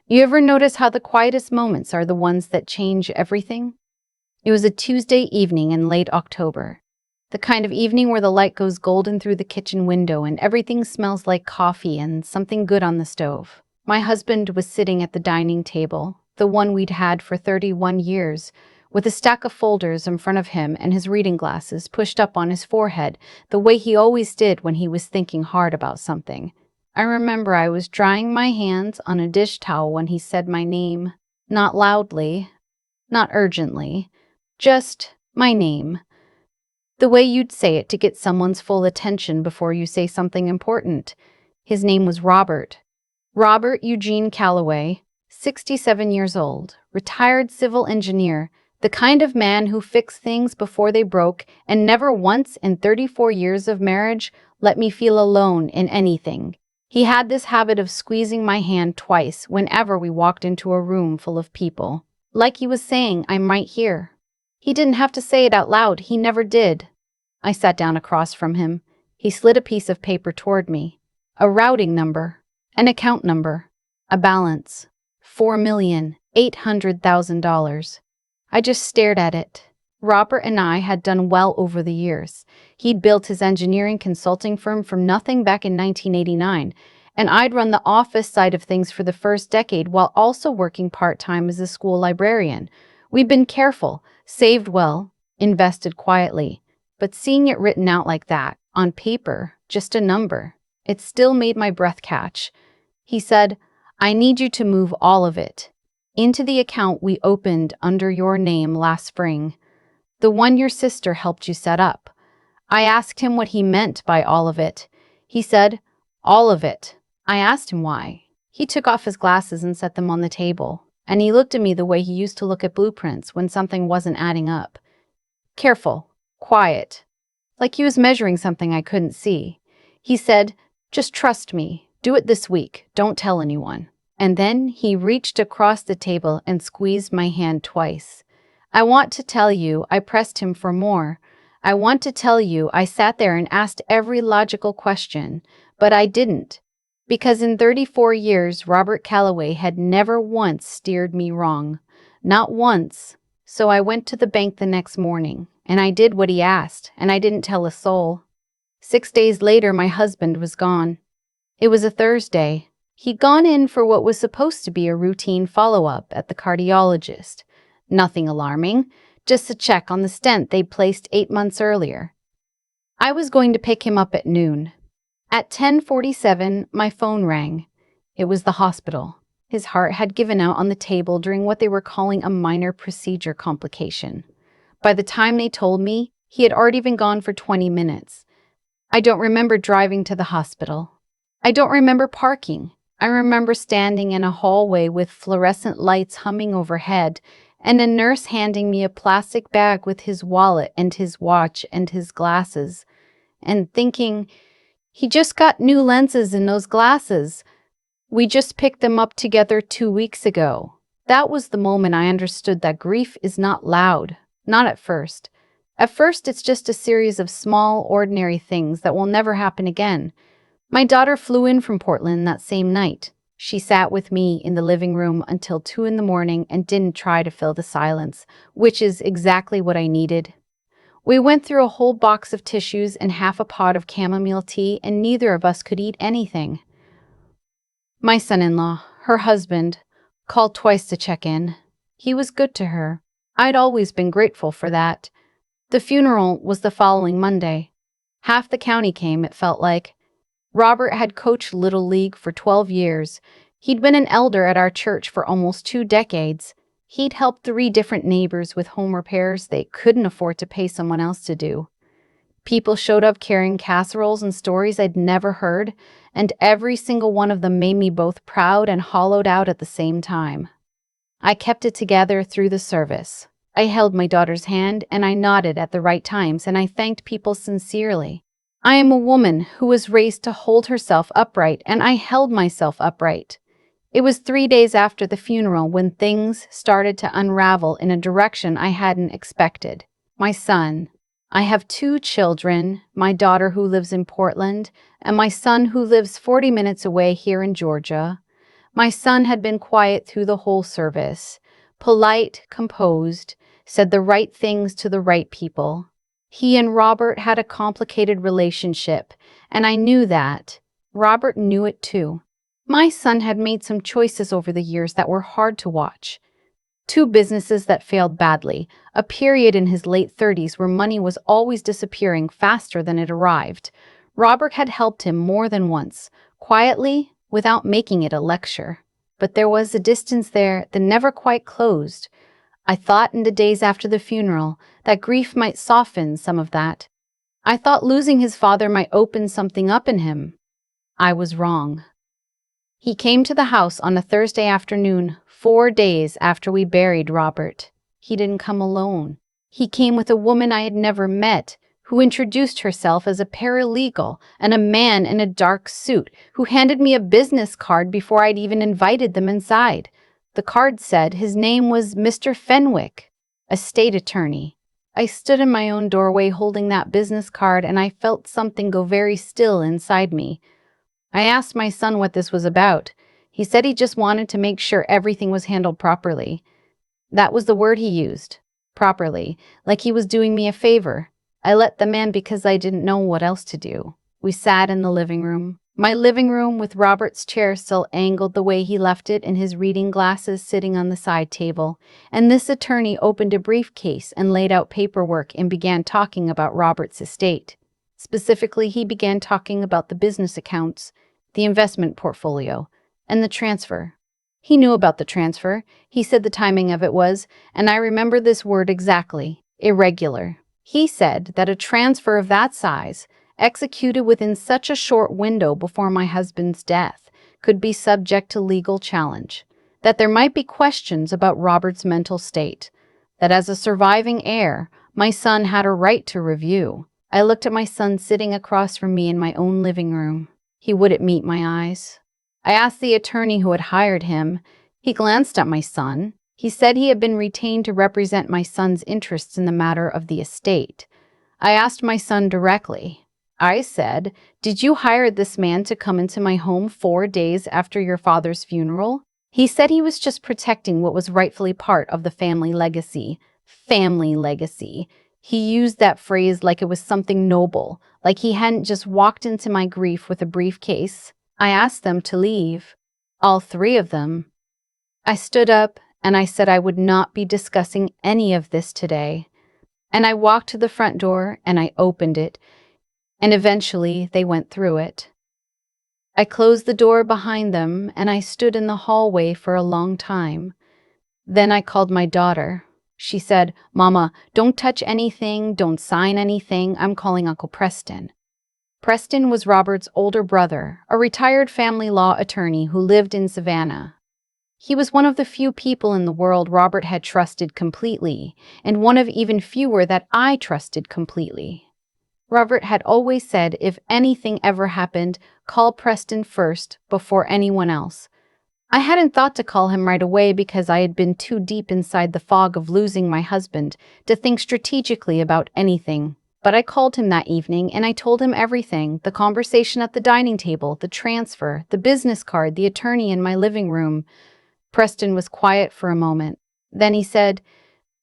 You ever notice how the quietest moments are the ones that change everything? It was a Tuesday evening in late October. The kind of evening where the light goes golden through the kitchen window and everything smells like coffee and something good on the stove. My husband was sitting at the dining table, the one we'd had for 31 years, with a stack of folders in front of him and his reading glasses pushed up on his forehead, the way he always did when he was thinking hard about something. I remember I was drying my hands on a dish towel when he said my name. Not loudly, not urgently, just my name. The way you'd say it to get someone's full attention before you say something important. His name was Robert. Robert Eugene Calloway, 67 years old, retired civil engineer, the kind of man who fixed things before they broke and never once in 34 years of marriage let me feel alone in anything. He had this habit of squeezing my hand twice whenever we walked into a room full of people, like he was saying, "I'm right here." He didn't have to say it out loud, he never did. I sat down across from him. He slid a piece of paper toward me. A routing number, an account number, a balance, $4,800,000. I just stared at it. Robert and I had done well over the years. He'd built his engineering consulting firm from nothing back in 1989, and I'd run the office side of things for the first decade while also working part-time as a school librarian. We'd been careful, saved well, invested quietly, but seeing it written out like that, on paper, just a number, it still made my breath catch. He said, "I need you to move all of it into the account we opened under your name last spring, the one your sister helped you set up." I asked him what he meant by all of it. He said, "All of it." I asked him why. He took off his glasses and set them on the table, and he looked at me the way he used to look at blueprints when something wasn't adding up. Careful, quiet, like he was measuring something I couldn't see. He said, "Just trust me. Do it this week. Don't tell anyone." And then he reached across the table and squeezed my hand twice. I want to tell you, I pressed him for more. I want to tell you, I sat there and asked every logical question, but I didn't. Because in 34 years, Robert Calloway had never once steered me wrong. Not once. So I went to the bank the next morning, and I did what he asked, and I didn't tell a soul. 6 days later, my husband was gone. It was a Thursday. He'd gone in for what was supposed to be a routine follow-up at the cardiologist. Nothing alarming, just a check on the stent they'd placed 8 months earlier. I was going to pick him up at noon. At 10:47, my phone rang. It was the hospital. His heart had given out on the table during what they were calling a minor procedure complication. By the time they told me, he had already been gone for 20 minutes. I don't remember driving to the hospital. I don't remember parking. I remember standing in a hallway with fluorescent lights humming overhead, and a nurse handing me a plastic bag with his wallet and his watch and his glasses, and thinking, he just got new lenses in those glasses. We just picked them up together 2 weeks ago. That was the moment I understood that grief is not loud, not at first. At first, it's just a series of small, ordinary things that will never happen again. My daughter flew in from Portland that same night. She sat with me in the living room until 2 in the morning and didn't try to fill the silence, which is exactly what I needed. We went through a whole box of tissues and half a pot of chamomile tea, and neither of us could eat anything. My son-in-law, her husband, called twice to check in. He was good to her. I'd always been grateful for that. The funeral was the following Monday. Half the county came, it felt like. Robert had coached Little League for 12 years. He'd been an elder at our church for almost 2 decades. He'd helped 3 different neighbors with home repairs they couldn't afford to pay someone else to do. People showed up carrying casseroles and stories I'd never heard, and every single one of them made me both proud and hollowed out at the same time. I kept it together through the service. I held my daughter's hand, and I nodded at the right times, and I thanked people sincerely. I am a woman who was raised to hold herself upright, and I held myself upright. It was 3 days after the funeral when things started to unravel in a direction I hadn't expected. My son. I have 2 children, my daughter who lives in Portland, and my son who lives 40 minutes away here in Georgia. My son had been quiet through the whole service, polite, composed, said the right things to the right people. He and Robert had a complicated relationship, and I knew that. Robert knew it too. My son had made some choices over the years that were hard to watch. Two businesses that failed badly, a period in his late 30s where money was always disappearing faster than it arrived. Robert had helped him more than once, quietly, without making it a lecture. But there was a distance there that never quite closed. I thought in the days after the funeral that grief might soften some of that. I thought losing his father might open something up in him. I was wrong. He came to the house on a Thursday afternoon, 4 days after we buried Robert. He didn't come alone. He came with a woman I had never met, who introduced herself as a paralegal, and a man in a dark suit who handed me a business card before I'd even invited them inside. The card said his name was Mr. Fenwick, a state attorney. I stood in my own doorway holding that business card, and I felt something go very still inside me. I asked my son what this was about. He said he just wanted to make sure everything was handled properly. That was the word he used. Properly. Like he was doing me a favor. I let them in because I didn't know what else to do. We sat in the living room. My living room with Robert's chair still angled the way he left it and his reading glasses sitting on the side table. And this attorney opened a briefcase and laid out paperwork and began talking about Robert's estate. Specifically, he began talking about the business accounts, the investment portfolio, and the transfer. He knew about the transfer. He said the timing of it was, and I remember this word exactly, irregular. He said that a transfer of that size, executed within such a short window before my husband's death, could be subject to legal challenge, that there might be questions about Robert's mental state, that as a surviving heir, my son had a right to review. I looked at my son sitting across from me in my own living room. He wouldn't meet my eyes. I asked the attorney who had hired him. He glanced at my son. He said he had been retained to represent my son's interests in the matter of the estate. I asked my son directly. I said, "Did you hire this man to come into my home 4 days after your father's funeral?" He said he was just protecting what was rightfully part of the family legacy. Family legacy. He used that phrase like it was something noble, like he hadn't just walked into my grief with a briefcase. I asked them to leave. All 3 of them. I stood up and I said I would not be discussing any of this today. And I walked to the front door and I opened it, and eventually they went through it. I closed the door behind them and I stood in the hallway for a long time. Then I called my daughter. She said, "Mama, don't touch anything, don't sign anything. I'm calling Uncle Preston." Preston was Robert's older brother, a retired family law attorney who lived in Savannah. He was one of the few people in the world Robert had trusted completely, and one of even fewer that I trusted completely. Robert had always said if anything ever happened, call Preston first before anyone else. I hadn't thought to call him right away because I had been too deep inside the fog of losing my husband to think strategically about anything. But I called him that evening and I told him everything, the conversation at the dining table, the transfer, the business card, the attorney in my living room. Preston was quiet for a moment. Then he said,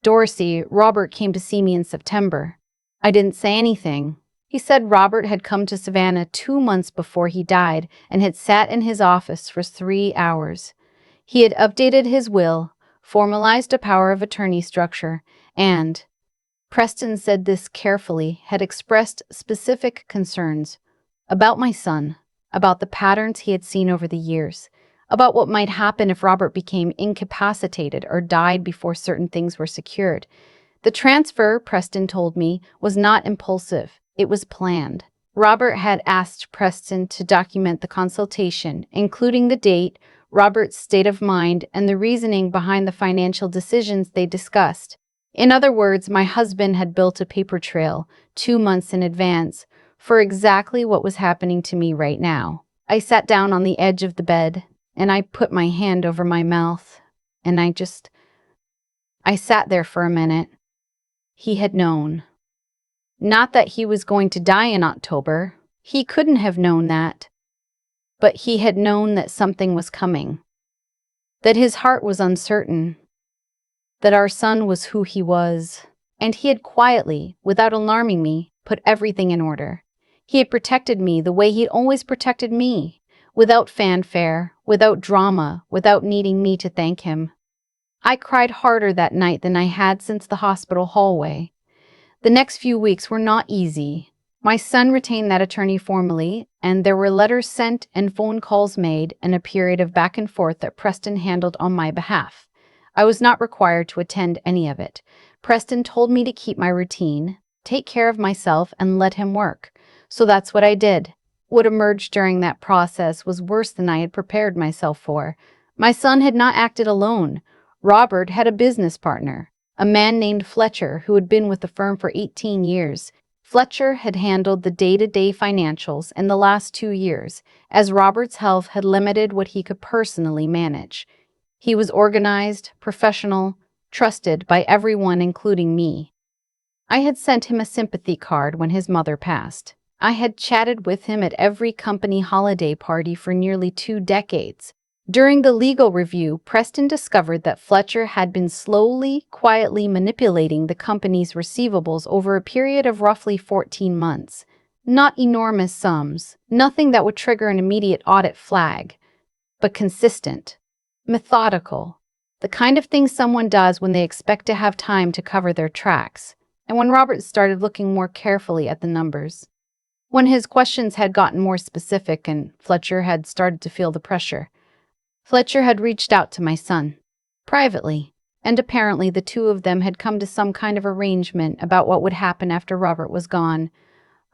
"Dorsey, Robert came to see me in September." I didn't say anything. He said Robert had come to Savannah 2 months before he died and had sat in his office for 3 hours. He had updated his will, formalized a power of attorney structure, and, Preston said this carefully, had expressed specific concerns about my son, about the patterns he had seen over the years, about what might happen if Robert became incapacitated or died before certain things were secured. The transfer, Preston told me, was not impulsive. It was planned. Robert had asked Preston to document the consultation, including the date, Robert's state of mind, and the reasoning behind the financial decisions they discussed. In other words, my husband had built a paper trail 2 months in advance for exactly what was happening to me right now. I sat down on the edge of the bed, and I put my hand over my mouth, and I sat there for a minute. He had known. Not that he was going to die in October. He couldn't have known that. But he had known that something was coming. that his heart was uncertain, that our son was who he was, and he had quietly, without alarming me, put everything in order. He had protected me the way he'd always protected me, without fanfare, without drama, without needing me to thank him. I cried harder that night than I had since the hospital hallway. The next few weeks were not easy. My son retained that attorney formally, and there were letters sent and phone calls made and a period of back and forth that Preston handled on my behalf. I was not required to attend any of it. Preston told me to keep my routine, take care of myself, and let him work. So that's what I did. What emerged during that process was worse than I had prepared myself for. My son had not acted alone. Robert had a business partner, a man named Fletcher who had been with the firm for 18 years. Fletcher had handled the day-to-day financials in the last 2 years, as Robert's health had limited what he could personally manage. He was organized, professional, trusted by everyone, including me. I had sent him a sympathy card when his mother passed. I had chatted with him at every company holiday party for nearly 2 decades. During the legal review, Preston discovered that Fletcher had been slowly, quietly manipulating the company's receivables over a period of roughly 14 months. Not enormous sums, nothing that would trigger an immediate audit flag, but consistent, methodical, the kind of thing someone does when they expect to have time to cover their tracks. And when Robert started looking more carefully at the numbers, when his questions had gotten more specific and Fletcher had started to feel the pressure, Fletcher had reached out to my son, privately, and apparently the two of them had come to some kind of arrangement about what would happen after Robert was gone.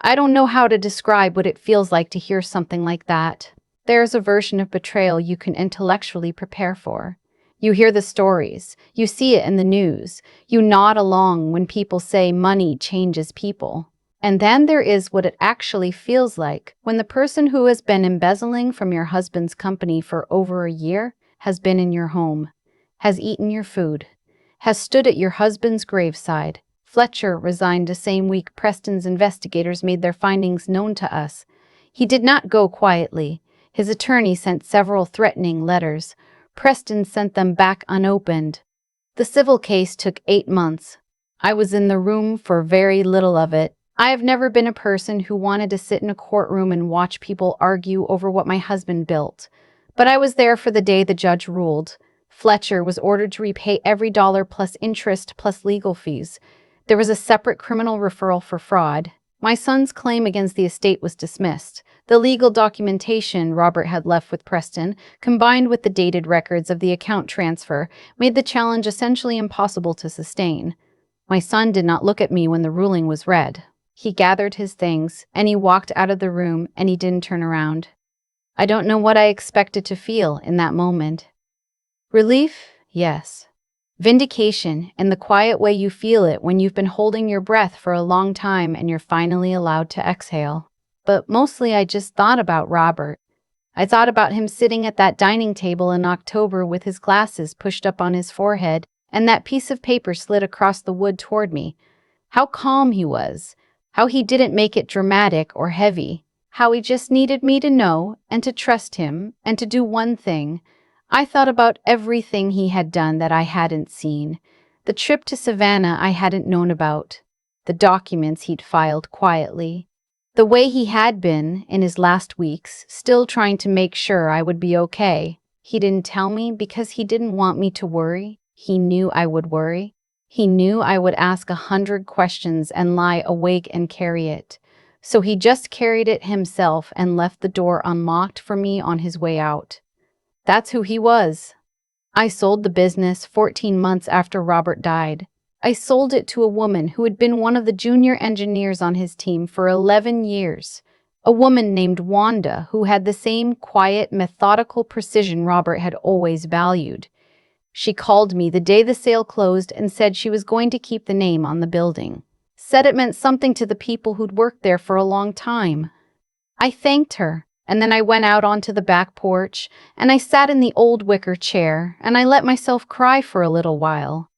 I don't know how to describe what it feels like to hear something like that. There's a version of betrayal you can intellectually prepare for. You hear the stories, you see it in the news, you nod along when people say money changes people. And then there is what it actually feels like when the person who has been embezzling from your husband's company for over a year has been in your home, has eaten your food, has stood at your husband's graveside. Fletcher resigned the same week Preston's investigators made their findings known to us. He did not go quietly. His attorney sent several threatening letters. Preston sent them back unopened. The civil case took 8 months. I was in the room for very little of it. I have never been a person who wanted to sit in a courtroom and watch people argue over what my husband built. But I was there for the day the judge ruled. Fletcher was ordered to repay every dollar plus interest plus legal fees. There was a separate criminal referral for fraud. My son's claim against the estate was dismissed. The legal documentation Robert had left with Preston, combined with the dated records of the account transfer, made the challenge essentially impossible to sustain. My son did not look at me when the ruling was read. He gathered his things, and he walked out of the room, and he didn't turn around. I don't know what I expected to feel in that moment. Relief? Yes. Vindication, in the quiet way you feel it when you've been holding your breath for a long time and you're finally allowed to exhale. But mostly I just thought about Robert. I thought about him sitting at that dining table in October with his glasses pushed up on his forehead and that piece of paper slid across the wood toward me. How calm he was. How he didn't make it dramatic or heavy. How he just needed me to know and to trust him and to do one thing. I thought about everything he had done that I hadn't seen. The trip to Savannah I hadn't known about. The documents he'd filed quietly. The way he had been, in his last weeks, still trying to make sure I would be okay. He didn't tell me because he didn't want me to worry. He knew I would worry. He knew I would ask 100 questions and lie awake and carry it. So he just carried it himself and left the door unlocked for me on his way out. That's who he was. I sold the business 14 months after Robert died. I sold it to a woman who had been one of the junior engineers on his team for 11 years. A woman named Wanda who had the same quiet, methodical precision Robert had always valued. She called me the day the sale closed and said she was going to keep the name on the building. Said it meant something to the people who'd worked there for a long time. I thanked her, and then I went out onto the back porch, and I sat in the old wicker chair, and I let myself cry for a little while.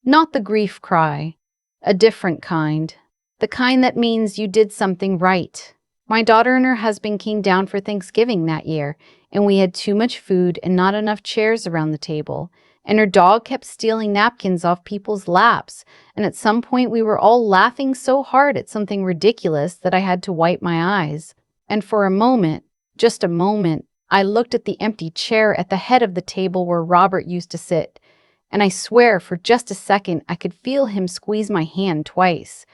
Not the grief cry, a different kind. The kind that means you did something right. My daughter and her husband came down for Thanksgiving that year, and we had too much food and not enough chairs around the table. And her dog kept stealing napkins off people's laps, and at some point we were all laughing so hard at something ridiculous that I had to wipe my eyes. And for a moment, just a moment, I looked at the empty chair at the head of the table where Robert used to sit, and I swear for just a second I could feel him squeeze my hand twice.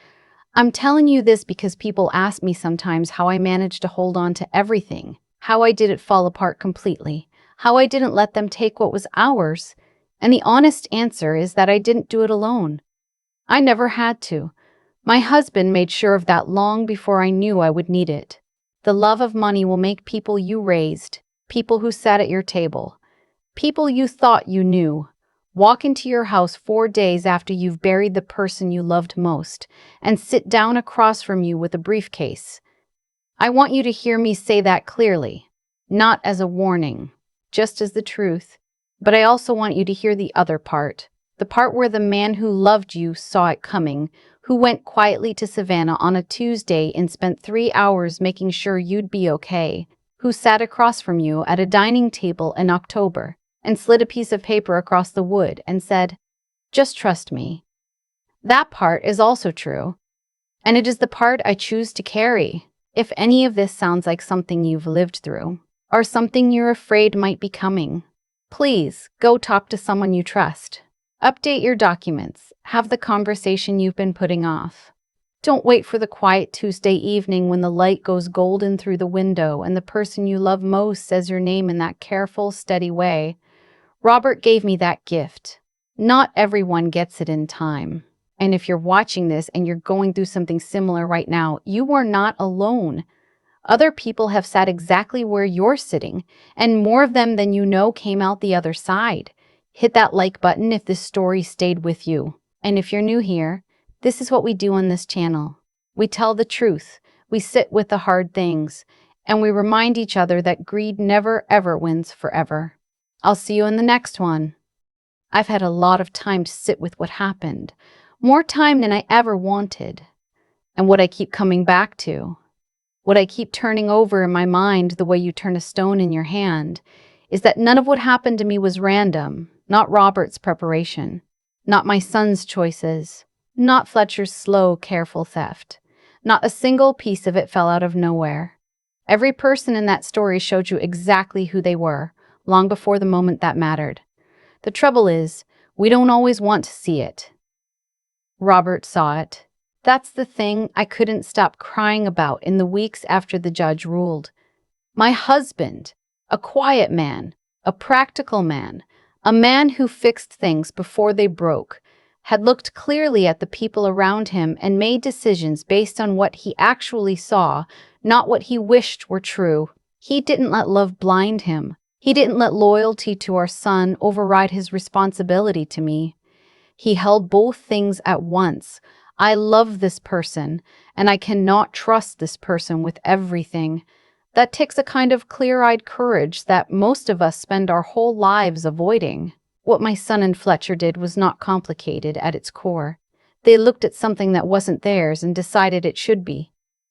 I'm telling you this because people ask me sometimes how I managed to hold on to everything, how I didn't fall apart completely, how I didn't let them take what was ours. And the honest answer is that I didn't do it alone. I never had to. My husband made sure of that long before I knew I would need it. The love of money will make people you raised, people who sat at your table, people you thought you knew, walk into your house 4 days after you've buried the person you loved most, and sit down across from you with a briefcase. I want you to hear me say that clearly, not as a warning, just as the truth. But I also want you to hear the other part, the part where the man who loved you saw it coming, who went quietly to Savannah on a Tuesday and spent 3 hours making sure you'd be okay, who sat across from you at a dining table in October and slid a piece of paper across the wood and said, "Just trust me." That part is also true, and it is the part I choose to carry. If any of this sounds like something you've lived through, or something you're afraid might be coming, please go talk to someone you trust. Update your documents. Have the conversation you've been putting off. Don't wait for the quiet Tuesday evening when the light goes golden through the window and the person you love most says your name in that careful, steady way. Robert gave me that gift. Not everyone gets it in time. And if you're watching this and you're going through something similar right now, you are not alone. Other people have sat exactly where you're sitting, and more of them than you know came out the other side. Hit that like button if this story stayed with you. And if you're new here, this is what we do on this channel. We tell the truth, we sit with the hard things, and we remind each other that greed never ever wins forever. I'll see you in the next one. I've had a lot of time to sit with what happened, more time than I ever wanted. And what I keep coming back to, what I keep turning over in my mind the way you turn a stone in your hand, is that none of what happened to me was random, not Robert's preparation, not my son's choices, not Fletcher's slow, careful theft. Not a single piece of it fell out of nowhere. Every person in that story showed you exactly who they were, long before the moment that mattered. The trouble is, we don't always want to see it. Robert saw it. That's the thing I couldn't stop crying about in the weeks after the judge ruled. My husband, a quiet man, a practical man, a man who fixed things before they broke, had looked clearly at the people around him and made decisions based on what he actually saw, not what he wished were true. He didn't let love blind him. He didn't let loyalty to our son override his responsibility to me. He held both things at once. I love this person, and I cannot trust this person with everything. That takes a kind of clear-eyed courage that most of us spend our whole lives avoiding. What my son and Fletcher did was not complicated at its core. They looked at something that wasn't theirs and decided it should be.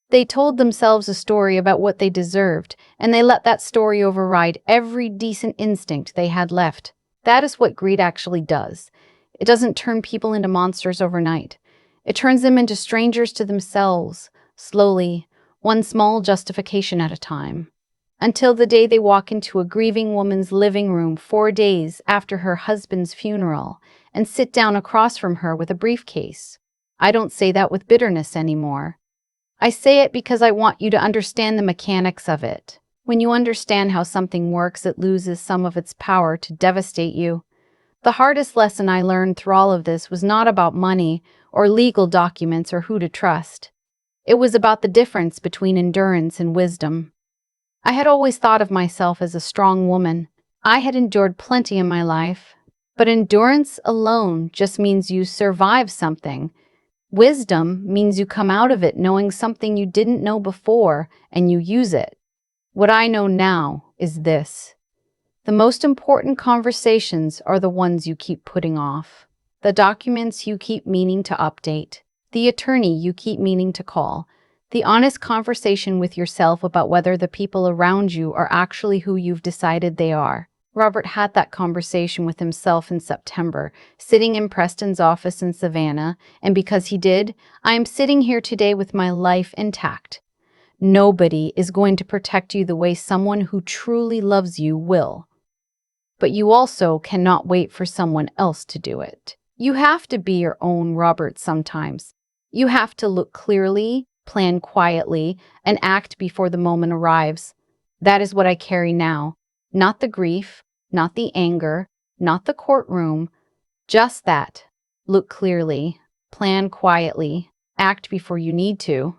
They told themselves a story about what they deserved, and they let that story override every decent instinct they had left. That is what greed actually does. It doesn't turn people into monsters overnight. It turns them into strangers to themselves, slowly, one small justification at a time. Until the day they walk into a grieving woman's living room 4 days after her husband's funeral and sit down across from her with a briefcase. I don't say that with bitterness anymore. I say it because I want you to understand the mechanics of it. When you understand how something works, it loses some of its power to devastate you. The hardest lesson I learned through all of this was not about money or legal documents or who to trust. It was about the difference between endurance and wisdom. I had always thought of myself as a strong woman. I had endured plenty in my life, but endurance alone just means you survive something. Wisdom means you come out of it knowing something you didn't know before and you use it. What I know now is this. The most important conversations are the ones you keep putting off. The documents you keep meaning to update. The attorney you keep meaning to call. The honest conversation with yourself about whether the people around you are actually who you've decided they are. Robert had that conversation with himself in September, sitting in Preston's office in Savannah, and because he did, I am sitting here today with my life intact. Nobody is going to protect you the way someone who truly loves you will. But you also cannot wait for someone else to do it. You have to be your own Robert sometimes. You have to look clearly, plan quietly, and act before the moment arrives. That is what I carry now. Not the grief, not the anger, not the courtroom, just that. Look clearly, plan quietly, act before you need to.